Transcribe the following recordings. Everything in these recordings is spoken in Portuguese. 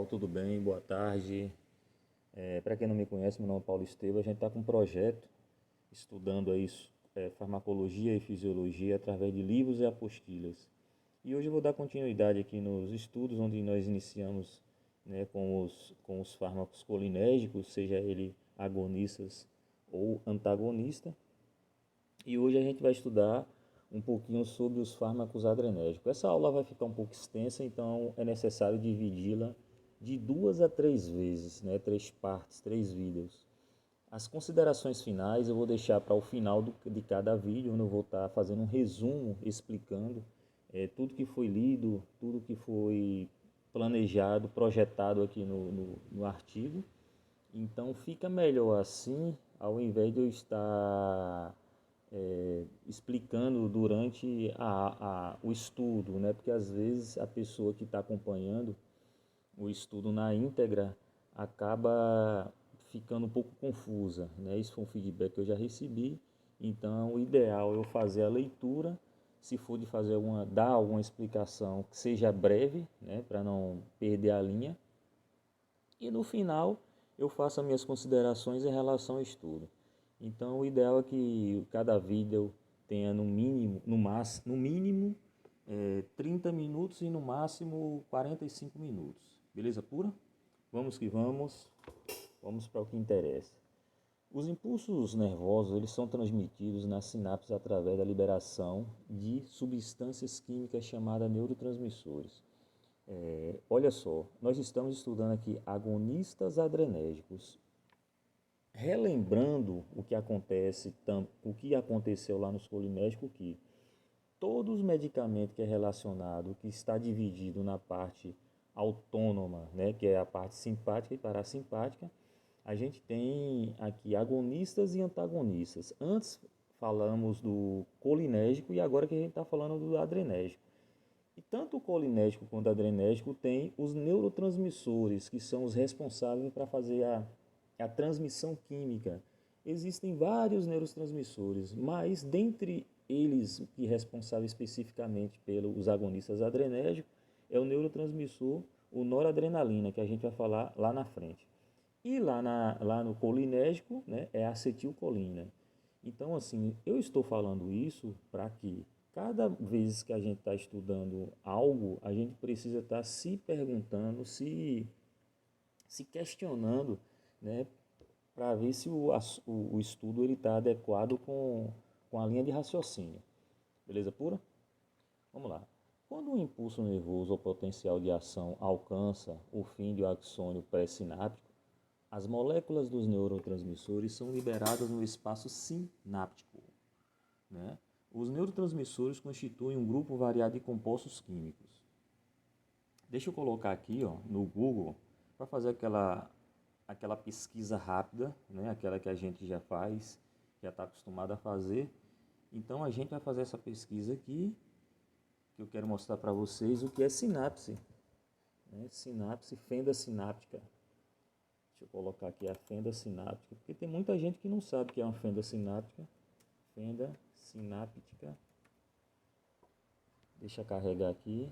tudo bem? Boa tarde. Para quem não me conhece, meu nome é Paulo Estevam. A gente está com um projeto estudando aí farmacologia e fisiologia através de livros e apostilhas. E hoje eu vou dar continuidade aqui nos estudos onde nós iniciamos, né, com os fármacos colinérgicos, seja ele agonistas ou antagonista. E hoje a gente vai estudar um pouquinho sobre os fármacos adrenérgicos. Essa aula vai ficar um pouco extensa, então é necessário dividi-la de 2 a 3 vezes, né? 3 partes, 3 vídeos. As considerações finais eu vou deixar para o final de cada vídeo, onde eu vou estar fazendo um resumo explicando tudo que foi lido, tudo que foi planejado, projetado aqui no artigo. Então fica melhor assim, ao invés de eu estar explicando durante o estudo, né? Porque às vezes a pessoa que está acompanhando o estudo na íntegra acaba ficando um pouco confusa, né? Isso foi um feedback que eu já recebi. Então, o ideal é eu fazer a leitura, se for de fazer dar alguma explicação que seja breve, né? Para não perder a linha. E no final eu faço as minhas considerações em relação ao estudo. Então o ideal é que cada vídeo tenha no mínimo 30 minutos e no máximo 45 minutos. Beleza pura? Vamos que vamos. Vamos para o que interessa. Os impulsos nervosos eles são transmitidos nas sinapses através da liberação de substâncias químicas chamadas neurotransmissores. Olha só, nós estamos estudando aqui agonistas adrenérgicos. Relembrando o que aconteceu lá nos colinérgicos, que todos os medicamentos que é relacionado, que está dividido na parte autônoma, né, que é a parte simpática e parasimpática, a gente tem aqui agonistas e antagonistas. Antes falamos do colinérgico e agora que a gente está falando do adrenérgico. E tanto o colinérgico quanto o adrenérgico tem os neurotransmissores, que são os responsáveis para fazer a transmissão química. Existem vários neurotransmissores, mas dentre eles, que é responsável especificamente pelos agonistas adrenérgicos, é o neurotransmissor, o noradrenalina, que a gente vai falar lá na frente. E lá no colinérgico, né, é a acetilcolina. Então, assim, eu estou falando isso para que cada vez que a gente está estudando algo, a gente precisa estar se perguntando, se questionando, né, para ver se o estudo está adequado com a linha de raciocínio. Beleza pura? Vamos lá. Quando o impulso nervoso ou potencial de ação alcança o fim do axônio pré-sináptico, as moléculas dos neurotransmissores são liberadas no espaço sináptico, né? Os neurotransmissores constituem um grupo variado de compostos químicos. Deixa eu colocar aqui, ó, no Google para fazer aquela pesquisa rápida, né? Aquela que a gente já faz, já está acostumado a fazer. Então a gente vai fazer essa pesquisa aqui, que eu quero mostrar para vocês o que é sinapse, né? Sinapse, fenda sináptica. Deixa eu colocar aqui a fenda sináptica, porque tem muita gente que não sabe o que é uma fenda sináptica. Fenda sináptica. Deixa eu carregar aqui.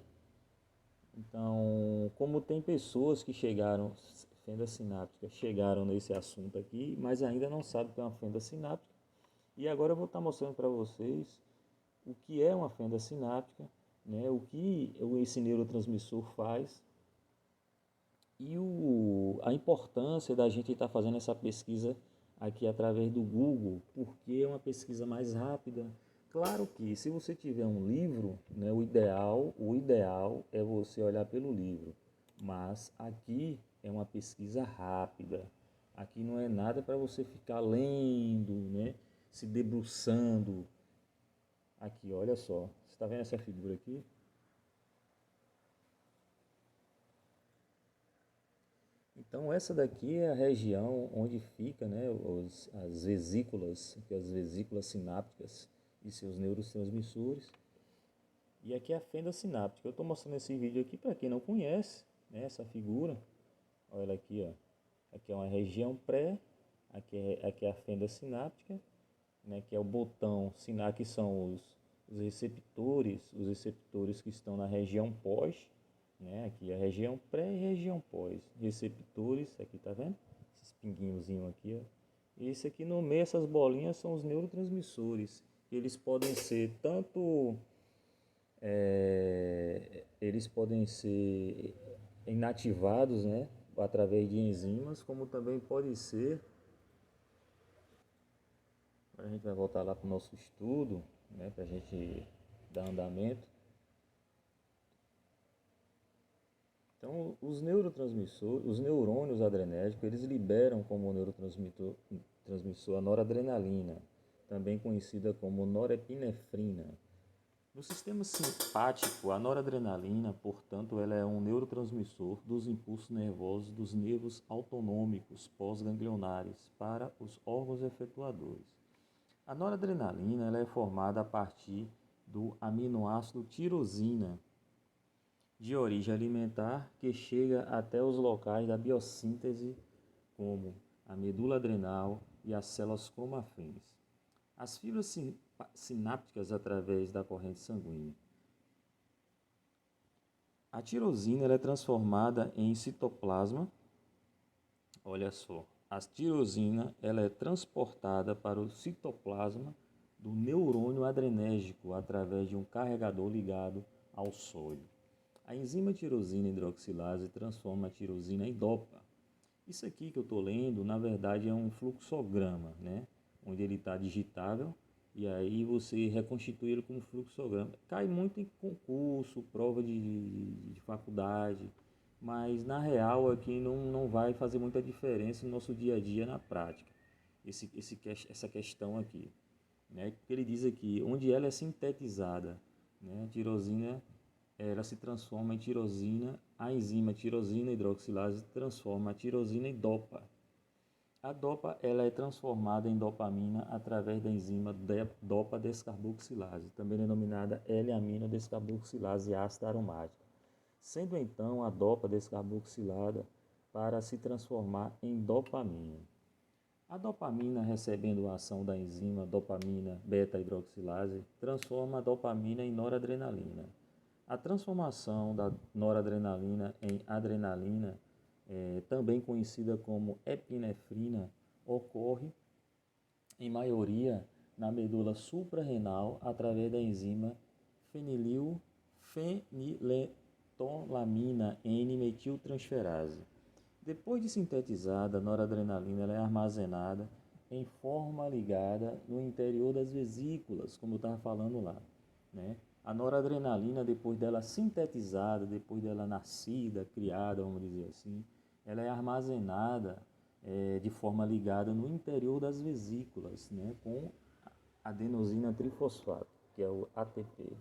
Então, como tem pessoas que chegaram, fenda sináptica, chegaram nesse assunto aqui, mas ainda não sabem o que é uma fenda sináptica. E agora eu vou estar mostrando para vocês o que é uma fenda sináptica, né, o que esse neurotransmissor faz e a importância da gente estar fazendo essa pesquisa aqui através do Google, porque é uma pesquisa mais rápida. Claro que se você tiver um livro, né, o ideal é você olhar pelo livro, mas aqui é uma pesquisa rápida. Aqui não é nada para você ficar lendo, né, se debruçando. Aqui, olha só, você está vendo essa figura aqui? Então essa daqui é a região onde fica, né, as vesículas, que é as vesículas sinápticas e seus neurotransmissores. E aqui é a fenda sináptica. Eu estou mostrando esse vídeo aqui para quem não conhece, né, essa figura. Olha ela aqui, ó. Aqui é uma região pré, aqui é a fenda sináptica, né, que é o botão sináptico, que são os receptores que estão na região pós. né? Aqui a região pré e região pós. Receptores, aqui tá vendo? Esses pinguinhozinhos aqui, ó. E esse aqui no meio, essas bolinhas são os neurotransmissores. Eles podem ser tanto eles podem ser inativados, né, através de enzimas, como também pode ser, a gente vai voltar lá para o nosso estudo, né, para a gente dar andamento. Então, os neurotransmissores, os neurônios adrenérgicos, eles liberam como neurotransmissor a noradrenalina, também conhecida como norepinefrina. No sistema simpático, a noradrenalina, portanto, ela é um neurotransmissor dos impulsos nervosos dos nervos autonômicos pós-ganglionares para os órgãos efetuadores. A noradrenalina ela é formada a partir do aminoácido tirosina, de origem alimentar, que chega até os locais da biossíntese, como a medula adrenal e as células cromafins. As fibras sinápticas através da corrente sanguínea. A tirosina ela é transformada em citoplasma. Olha só, a tirosina ela é transportada para o citoplasma do neurônio adrenérgico através de um carregador ligado ao sódio. A enzima tirosina hidroxilase transforma a tirosina em DOPA. Isso aqui que eu estou lendo, na verdade, é um fluxograma, né? Onde ele está digitável e aí você reconstitui ele como fluxograma. Cai muito em concurso, prova de faculdade, mas na real aqui não vai fazer muita diferença no nosso dia a dia na prática, essa questão aqui. Né? Porque ele diz aqui, onde ela é sintetizada, né? A tirosina ela se transforma em tirosina, a enzima tirosina hidroxilase transforma a tirosina em DOPA. A DOPA ela é transformada em dopamina através da enzima DOPA descarboxilase, também denominada L-aminodescarboxilase ácida aromática, sendo então a DOPA descarboxilada para se transformar em dopamina. A dopamina, recebendo a ação da enzima dopamina beta-hidroxilase, transforma a dopamina em noradrenalina. A transformação da noradrenalina em adrenalina, também conhecida como epinefrina, ocorre em maioria na medula suprarrenal através da enzima feniletolamina N-metiltransferase. Depois de sintetizada, a noradrenalina ela é armazenada em forma ligada no interior das vesículas, como eu estava falando lá, né? A noradrenalina, depois dela sintetizada, depois dela nascida, criada, vamos dizer assim, ela é armazenada de forma ligada no interior das vesículas, né, com adenosina trifosfato, que é o ATP,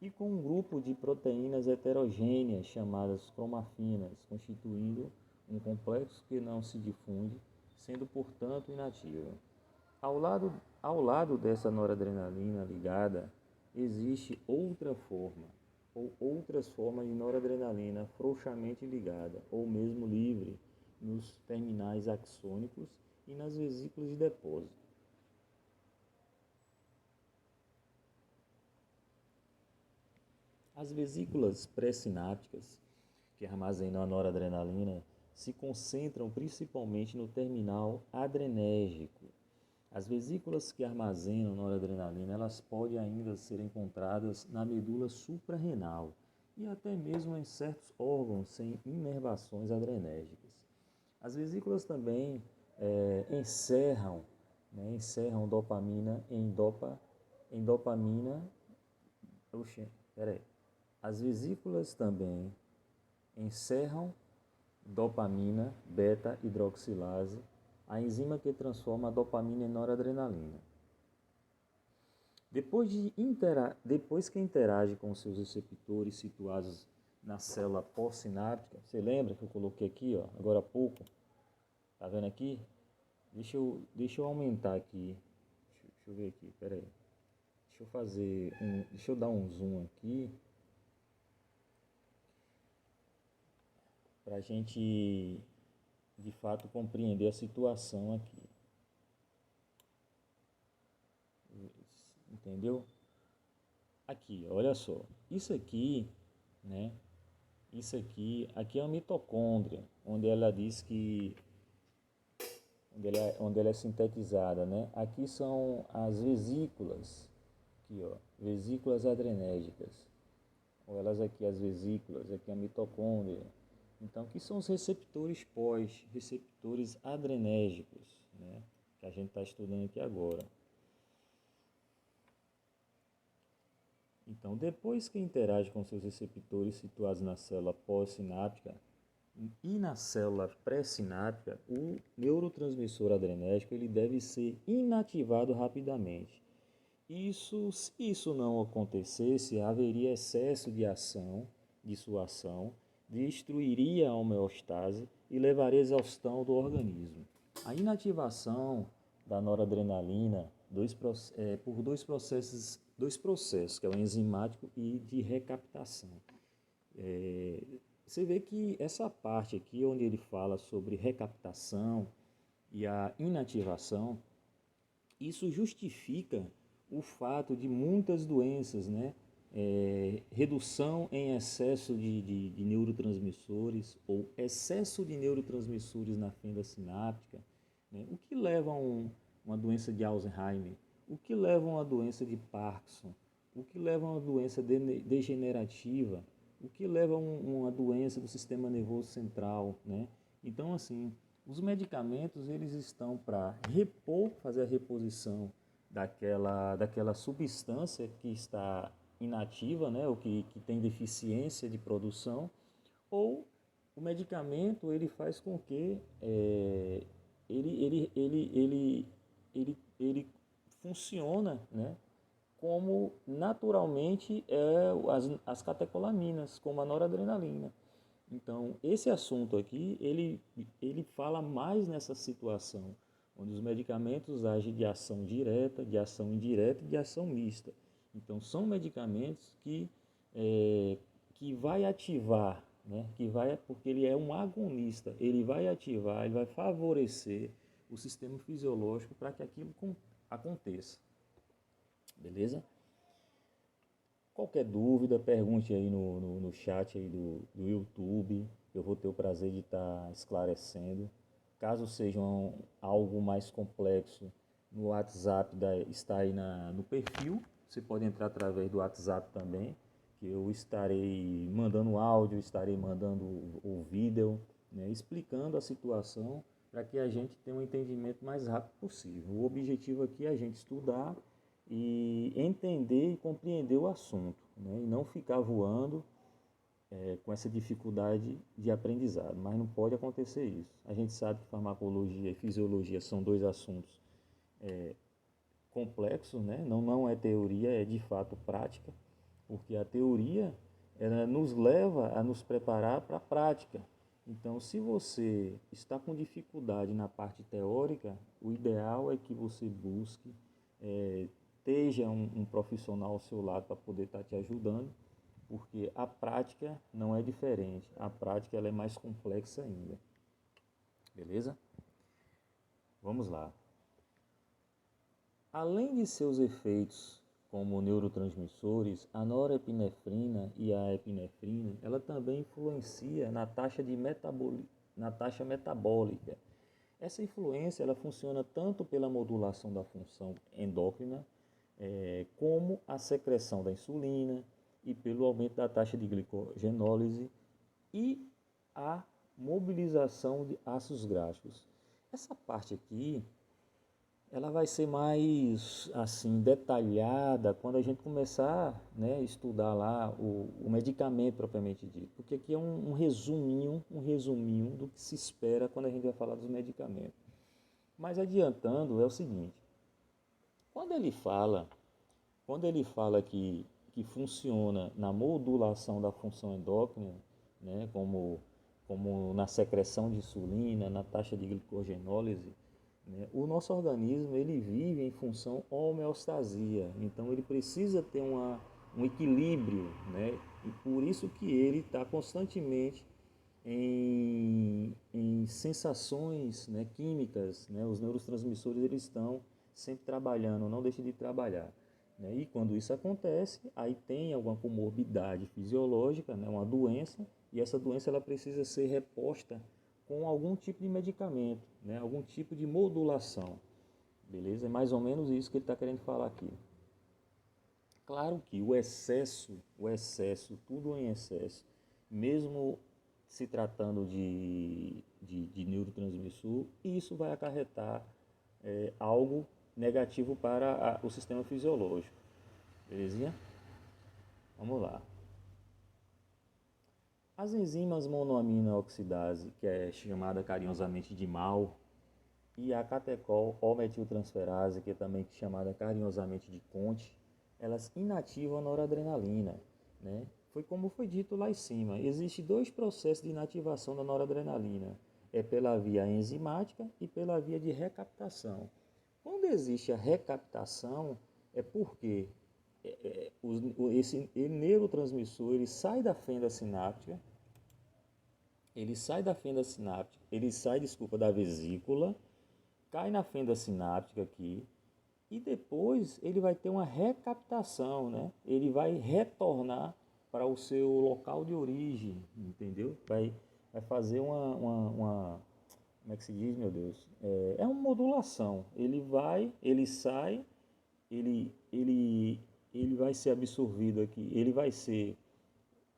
e com um grupo de proteínas heterogêneas chamadas cromafinas, constituindo um complexo que não se difunde, sendo, portanto, inativo. Ao lado dessa noradrenalina ligada, existe outra forma, ou outras formas de noradrenalina frouxamente ligada, ou mesmo livre, nos terminais axônicos e nas vesículas de depósito. As vesículas pré-sinápticas, que armazenam a noradrenalina, se concentram principalmente no terminal adrenérgico. As vesículas que armazenam noradrenalina, elas podem ainda ser encontradas na medula suprarrenal e até mesmo em certos órgãos sem inervações adrenérgicas. As vesículas também encerram dopamina em dopamina. Oxe, peraí. As vesículas também encerram dopamina beta-hidroxilase, a enzima que transforma a dopamina em noradrenalina. Depois que interage com seus receptores situados na célula pós-sináptica, você lembra que eu coloquei aqui, ó, agora há pouco? Tá vendo aqui? Deixa eu aumentar aqui. Deixa eu ver aqui, peraí. Deixa eu dar um zoom aqui para a gente de fato compreender a situação aqui. Entendeu? Aqui, olha só. Isso aqui, né? Isso aqui é a mitocôndria, onde ela diz que onde ela é sintetizada, né? Aqui são as vesículas, aqui ó, vesículas adrenérgicas, ou elas aqui as vesículas, aqui a mitocôndria. Então aqui são os receptores pós, receptores adrenérgicos, né? Que a gente está estudando aqui agora. Então, depois que interage com seus receptores situados na célula pós-sináptica e na célula pré-sináptica, o neurotransmissor adrenérgico ele deve ser inativado rapidamente. Se isso não acontecesse, haveria excesso de ação, de sua ação, destruiria a homeostase e levaria à exaustão do organismo. A inativação da noradrenalina por dois processos, que é o enzimático e de recaptação. Você vê que essa parte aqui, onde ele fala sobre recaptação e a inativação, isso justifica o fato de muitas doenças, né? Redução em excesso de neurotransmissores ou excesso de neurotransmissores na fenda sináptica, né? O que leva a uma doença de Alzheimer, o que leva a uma doença de Parkinson, o que leva a uma doença degenerativa, o que leva a uma doença do sistema nervoso central, né? Então, assim, os medicamentos eles estão para fazer a reposição daquela substância que está inativa, né, ou que tem deficiência de produção, ou o medicamento ele faz com que ele funciona, né, como naturalmente as catecolaminas, como a noradrenalina. Então, esse assunto aqui, ele fala mais nessa situação, onde os medicamentos agem de ação direta, de ação indireta e de ação mista. Então, são medicamentos que vai ativar, né? Porque ele é um agonista, ele vai ativar, ele vai favorecer o sistema fisiológico para que aquilo aconteça. Beleza? Qualquer dúvida, pergunte aí no chat aí do YouTube. Eu vou ter o prazer de estar esclarecendo. Caso seja algo mais complexo, no WhatsApp está aí no perfil. Você pode entrar através do WhatsApp também, que eu estarei mandando áudio, estarei mandando o vídeo, né, explicando a situação para que a gente tenha um entendimento mais rápido possível. O objetivo aqui é a gente estudar e entender e compreender o assunto, né? E não ficar voando com essa dificuldade de aprendizado, mas não pode acontecer isso. A gente sabe que farmacologia e fisiologia são dois assuntos complexos, né? Não é teoria, é de fato prática, porque a teoria ela nos leva a nos preparar para a prática. Então, se você está com dificuldade na parte teórica, o ideal é que você busque esteja um profissional ao seu lado para poder estar te ajudando, porque a prática não é diferente, a prática ela é mais complexa ainda. Beleza? Vamos lá. Além de seus efeitos como neurotransmissores, a norepinefrina e a epinefrina, ela também influencia na taxa metabólica. Essa influência ela funciona tanto pela modulação da função endócrina, como a secreção da insulina e pelo aumento da taxa de glicogenólise e a mobilização de ácidos graxos. Essa parte aqui, ela vai ser mais assim detalhada quando a gente começar, né, a estudar lá o medicamento propriamente dito, porque aqui é um resuminho do que se espera quando a gente vai falar dos medicamentos. Mas adiantando é o seguinte, quando ele fala que funciona na modulação da função endócrina, né, como na secreção de insulina, na taxa de glicogenólise, né, o nosso organismo ele vive em função homeostasia, então ele precisa ter um equilíbrio, né, e por isso que ele está constantemente em sensações, né, químicas, né, os neurotransmissores eles estão sempre trabalhando, não deixam de trabalhar. Né? E quando isso acontece, aí tem alguma comorbidade fisiológica, né, uma doença, E essa doença ela precisa ser reposta com algum tipo de medicamento, né? Algum tipo de modulação. Beleza? É mais ou menos isso que ele está querendo falar aqui. Claro que o excesso, tudo em excesso, mesmo se tratando de neurotransmissor, isso vai acarretar algo negativo para o sistema fisiológico. Belezinha? Vamos lá. As enzimas monoamina oxidase, que é chamada carinhosamente de MAO, e a catecol ou metiltransferase, que é também chamada carinhosamente de CONT, elas inativam a noradrenalina, né? Foi como foi dito lá em cima, existem dois processos de inativação da noradrenalina, é pela via enzimática e pela via de recaptação. Quando existe a recaptação, é porque esse neurotransmissor ele sai da fenda sináptica, da vesícula, cai na fenda sináptica aqui e depois ele vai ter uma recaptação, né? Ele vai retornar para o seu local de origem, entendeu? Vai fazer uma como é que se diz, meu Deus? É uma modulação. Ele sai, ele vai ser absorvido aqui,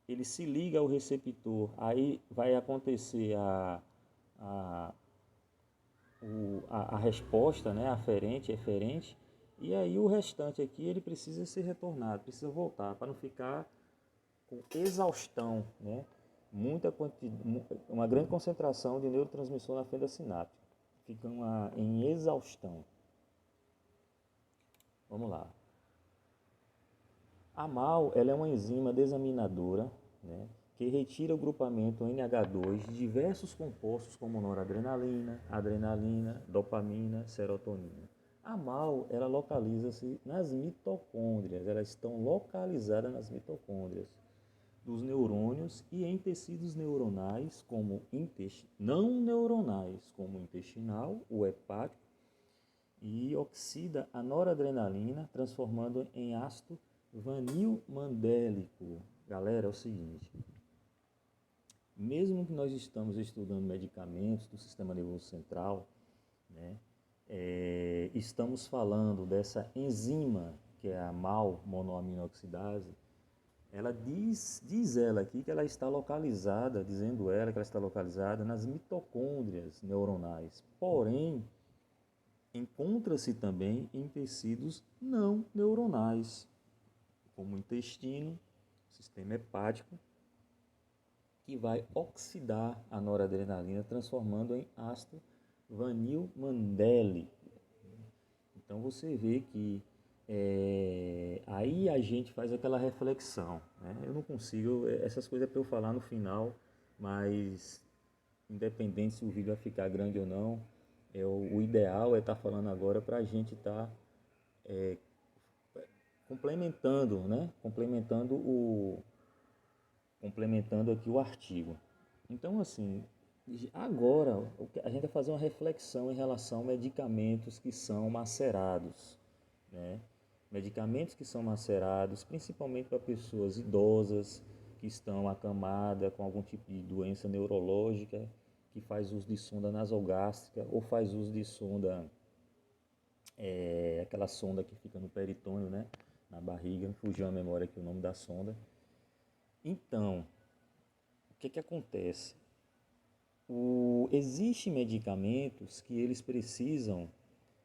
ele se liga ao receptor, aí vai acontecer a, a resposta, né, aferente, eferente, e aí o restante aqui ele precisa ser retornado, precisa voltar, para não ficar com exaustão, né? Uma grande concentração de neurotransmissor na fenda sináptica, fica em exaustão. Vamos lá. A MAO ela é uma enzima desaminadora, né, que retira o grupamento NH2 de diversos compostos como noradrenalina, adrenalina, dopamina, serotonina. A MAO ela localiza-se nas mitocôndrias, elas estão localizadas nas mitocôndrias dos neurônios e em tecidos neuronais não neuronais, como o intestinal, o hepático, e oxida a noradrenalina, transformando em ácido vanilmandélico. Galera, é o seguinte, mesmo que nós estamos estudando medicamentos do sistema nervoso central, né, estamos falando dessa enzima, que é a MAO, monoaminoxidase, ela diz ela aqui que ela está localizada, dizendo ela que ela está localizada nas mitocôndrias neuronais, porém, encontra-se também em tecidos não neuronais, como o intestino, sistema hepático, que vai oxidar a noradrenalina, transformando em ácido vanilmandélico. Então você vê que aí a gente faz aquela reflexão, né? Eu não consigo, essas coisas é para eu falar no final, mas independente se o vídeo vai ficar grande ou não, o ideal é estar falando agora para a gente estar complementando, né? Complementando aqui o artigo. Então, assim, agora a gente vai fazer uma reflexão em relação a medicamentos que são macerados, né? Medicamentos que são macerados, principalmente para pessoas idosas que estão acamadas com algum tipo de doença neurológica, que faz uso de sonda nasogástrica ou faz uso de sonda, aquela sonda que fica no peritônio, né? Na barriga, fugiu a memória aqui o nome da sonda. Então, o que acontece? Existem medicamentos que eles precisam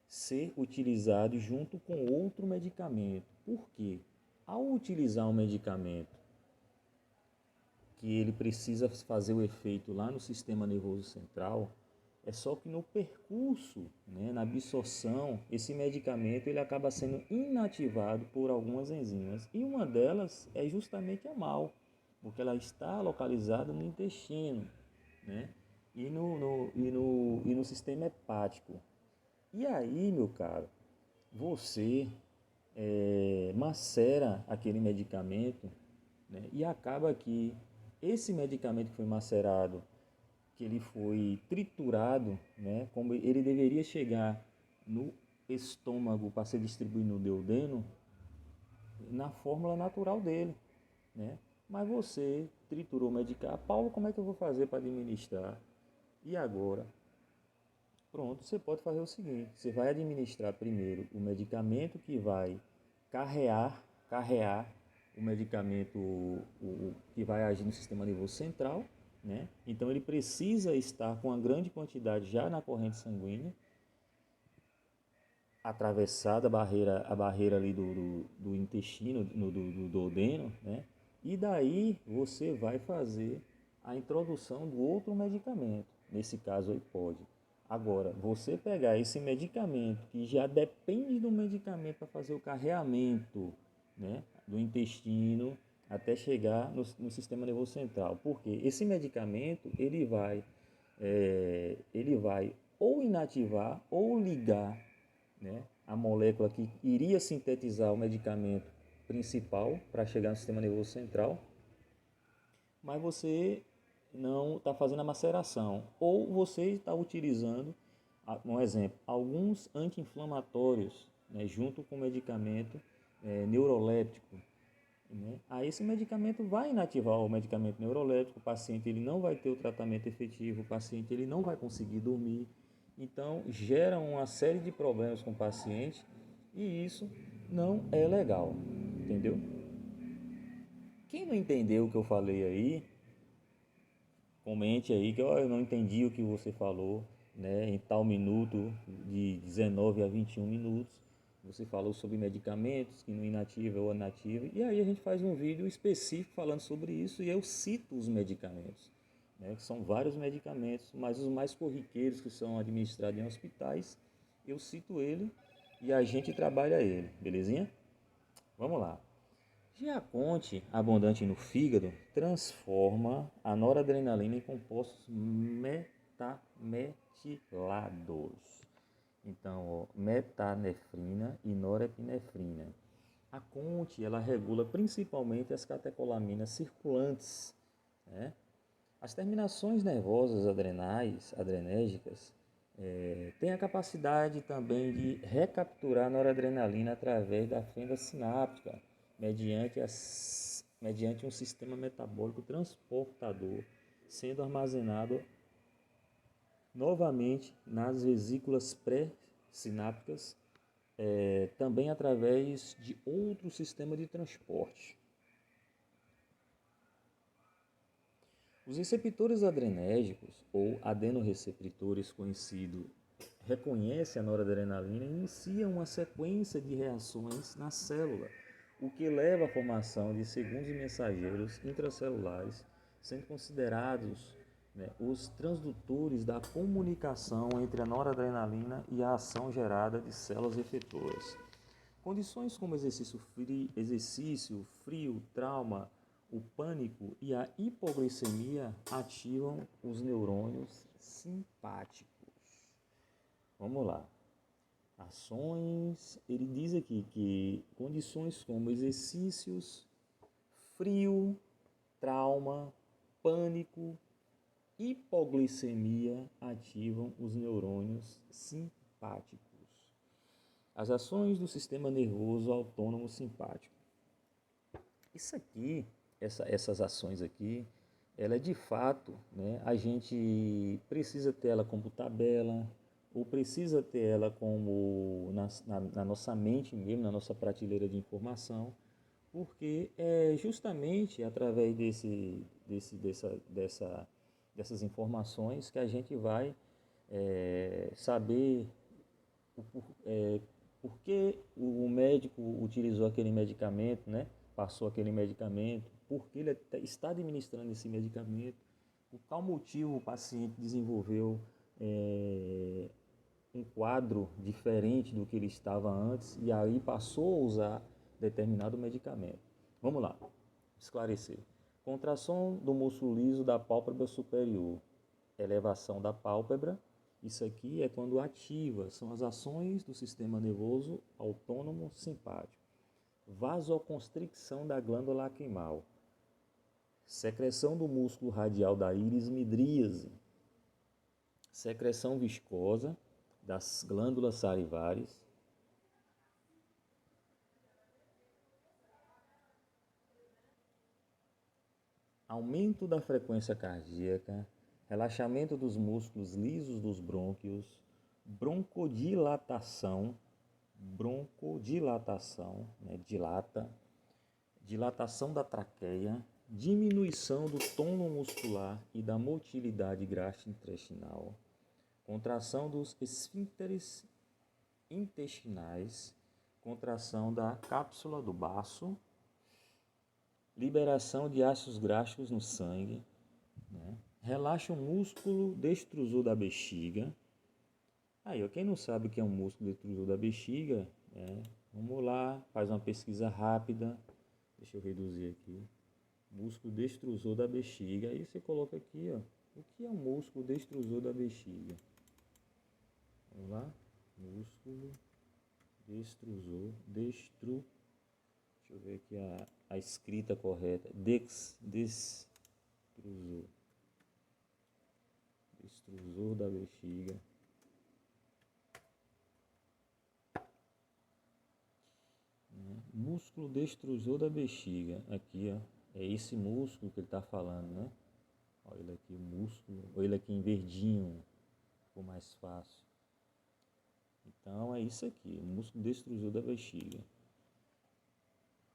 ser utilizados junto com outro medicamento. Por quê? Ao utilizar um medicamento que ele precisa fazer o efeito lá no sistema nervoso central, é só que no percurso, né, na absorção, esse medicamento ele acaba sendo inativado por algumas enzimas. E uma delas é justamente a MAO, porque ela está localizada no intestino, né, e no sistema hepático. E aí, meu caro, você macera aquele medicamento, né, e acaba que esse medicamento que foi macerado, que ele foi triturado, né, como ele deveria chegar no estômago para ser distribuído no duodeno, na fórmula natural dele, né? Mas você triturou o medicamento. Paulo, como é que eu vou fazer para administrar? E agora? Pronto, você pode fazer o seguinte, você vai administrar primeiro o medicamento que vai carrear o medicamento que vai agir no sistema nervoso central, né? Então ele precisa estar com uma grande quantidade já na corrente sanguínea, atravessada a barreira ali do intestino, do duodeno, né? E daí você vai fazer a introdução do outro medicamento. Nesse caso aí pode. Agora, você pegar esse medicamento que já depende do medicamento para fazer o carreamento, né, do intestino até chegar no sistema nervoso central. Porque esse medicamento ele vai ou inativar ou ligar, né, a molécula que iria sintetizar o medicamento principal para chegar no sistema nervoso central, mas você não está fazendo a maceração, ou você está utilizando, um exemplo, alguns anti-inflamatórios, né, junto com o medicamento neuroléptico. Né? Aí esse medicamento vai inativar o medicamento neuroléptico, o paciente ele não vai ter o tratamento efetivo, o paciente ele não vai conseguir dormir. Então gera uma série de problemas com o paciente e isso não é legal, entendeu? Quem não entendeu o que eu falei aí, comente aí que eu não entendi o que você falou, né? Em tal minuto, de 19 a 21 minutos, você falou sobre medicamentos, que não inativa ou inativa, e aí a gente faz um vídeo específico falando sobre isso e eu cito os medicamentos, né? Que são vários medicamentos, mas os mais corriqueiros que são administrados em hospitais, eu cito ele e a gente trabalha ele, belezinha? Vamos lá. Giaconte, abundante no fígado, transforma a noradrenalina em compostos metametilados. Então, ó, metanefrina e norepinefrina. A conte, ela regula principalmente as catecolaminas circulantes, né? As terminações nervosas adrenérgicas, têm a capacidade também de recapturar a noradrenalina através da fenda sináptica, mediante um sistema metabólico transportador, sendo armazenado novamente nas vesículas pré-sinápticas, também através de outro sistema de transporte. Os receptores adrenérgicos, ou adenoreceptores conhecido, reconhecem a noradrenalina e iniciam uma sequência de reações na célula, o que leva à formação de segundos mensageiros intracelulares, sendo considerados, né, os transdutores da comunicação entre a noradrenalina e a ação gerada de células efetoras. Condições como exercício frio, trauma, o pânico e a hipoglicemia ativam os neurônios simpáticos. Vamos lá. Ações, ele diz aqui que condições como exercícios, frio, trauma, pânico, hipoglicemia ativam os neurônios simpáticos. As ações do sistema nervoso autônomo simpático. Isso aqui, essas ações aqui, ela é de fato, né, a gente precisa ter ela como tabela, ou precisa ter ela como na nossa mente mesmo, na nossa prateleira de informação, porque é justamente através dessas informações que a gente vai saber por que o médico utilizou aquele medicamento, né? Passou aquele medicamento, por que ele está administrando esse medicamento, por qual motivo o paciente desenvolveu um quadro diferente do que ele estava antes e aí passou a usar determinado medicamento. Vamos lá, esclarecer. Contração do músculo liso da pálpebra superior, elevação da pálpebra. Isso aqui é quando ativa, são as ações do sistema nervoso autônomo simpático. Vasoconstricção da glândula lacrimal. Secreção do músculo radial da íris midríase. Secreção viscosa das glândulas salivares. aumento da frequência cardíaca, relaxamento dos músculos lisos dos brônquios, broncodilatação, né, dilatação da traqueia, diminuição do tônus muscular e da motilidade gastrointestinal, contração dos esfíncteres intestinais, contração da cápsula do baço, liberação de ácidos graxos no sangue, né? Relaxa o músculo destrusor da bexiga. Aí, ó, quem não sabe o que é um músculo destrusor da bexiga, vamos lá, faz uma pesquisa rápida. Deixa eu reduzir aqui. Músculo destrusor da bexiga. Aí você coloca aqui, ó, o que é um músculo destrusor da bexiga? Vamos lá. Músculo destrusor, deixa eu ver aqui a escrita correta. Destrusor da bexiga. Músculo destrusor da bexiga. Aqui, ó. É esse músculo que ele está falando, né? Olha ele aqui, o músculo. Olha ele aqui em verdinho. Ficou mais fácil. Então é isso aqui, o músculo destrusor da bexiga.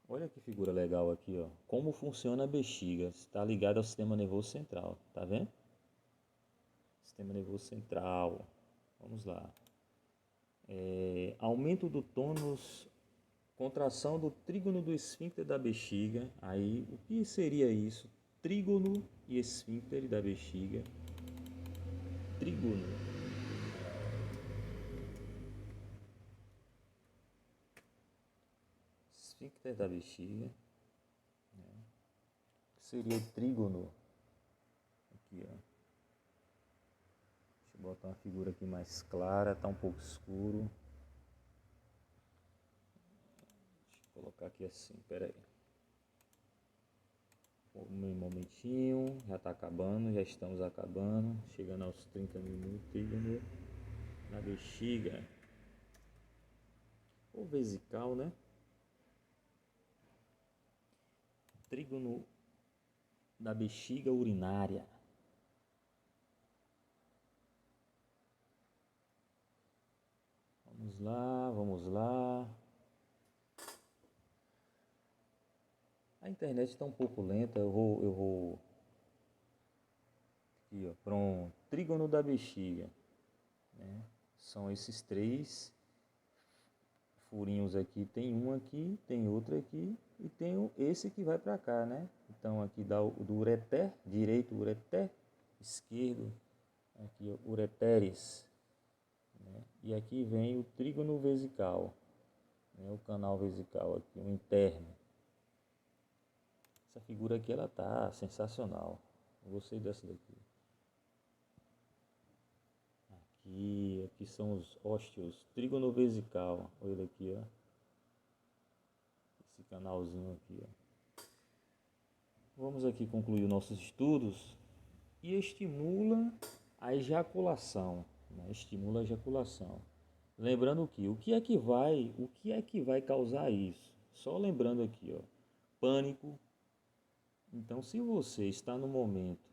Olha que figura legal aqui, ó. Como funciona a bexiga? Está ligado ao sistema nervoso central, tá vendo? Sistema nervoso central. Vamos lá. Aumento do tônus, contração do trígono do esfíncter da bexiga. Aí, o que seria isso? Trígono e esfíncter da bexiga. Trígono. Esfíncter da bexiga. O que seria o trígono? Aqui, ó. Deixa eu botar uma figura aqui mais clara, tá um pouco escuro. Deixa eu colocar aqui assim, pera aí. Um momentinho, já tá acabando, já estamos acabando, chegando aos 30 minutos, trígono na bexiga. Ou vesical, né? Trígono da bexiga urinária. Vamos lá, vamos lá. A internet está um pouco lenta, eu vou aqui, ó, pronto. Trígono da bexiga, né? São esses três furinhos aqui, tem um aqui, tem outro aqui e tem esse que vai para cá, né? Então aqui dá o do ureter, direito ureter, esquerdo aqui o ureteres, né? E aqui vem o trígono vesical, né? O canal vesical aqui, o interno. Essa figura aqui ela tá sensacional, eu gostei dessa daqui. Aqui são os ósteos, trígono vesical, olha ele aqui, ó. Esse canalzinho aqui, ó. Vamos aqui concluir os nossos estudos e estimula a ejaculação, né? Estimula a ejaculação. Lembrando que o que é que vai causar isso? Só lembrando aqui, ó, pânico. Então, se você está no momento,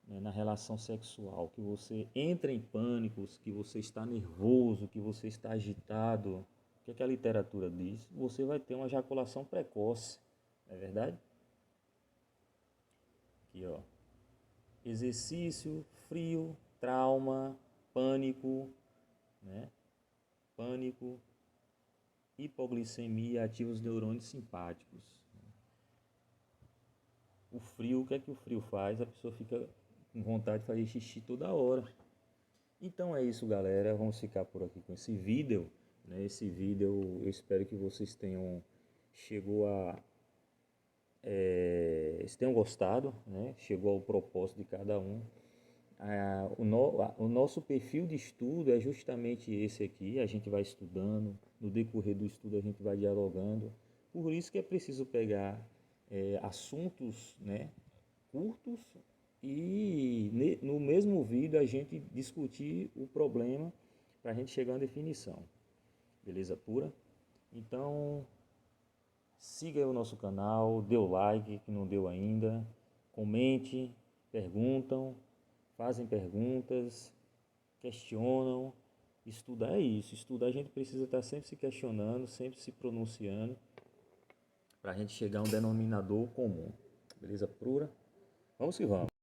né, na relação sexual, que você entra em pânicos, que você está nervoso, que você está agitado, o que a literatura diz? Você vai ter uma ejaculação precoce, não é verdade? Aqui, ó. Exercício, frio, trauma, pânico, né? Pânico, hipoglicemia, ativa os neurônios simpáticos. O frio, o que é que o frio faz? A pessoa fica com vontade de fazer xixi toda hora. Então é isso, galera. Vamos ficar por aqui com esse vídeo, né? Esse vídeo eu espero que vocês tenham tenham gostado, né? Chegou ao propósito de cada um. O nosso perfil de estudo é justamente esse aqui. A gente vai estudando, no decorrer do estudo a gente vai dialogando. Por isso que é preciso pegar assuntos, né, curtos e no mesmo vídeo a gente discutir o problema para a gente chegar a uma definição. Beleza pura? Então, siga aí o nosso canal, dê o like que não deu ainda, comente, perguntam, fazem perguntas, questionam. Estudar é isso. Estudar a gente precisa estar sempre se questionando, sempre se pronunciando, para a gente chegar a um denominador comum. Beleza pura? Vamos que vamos.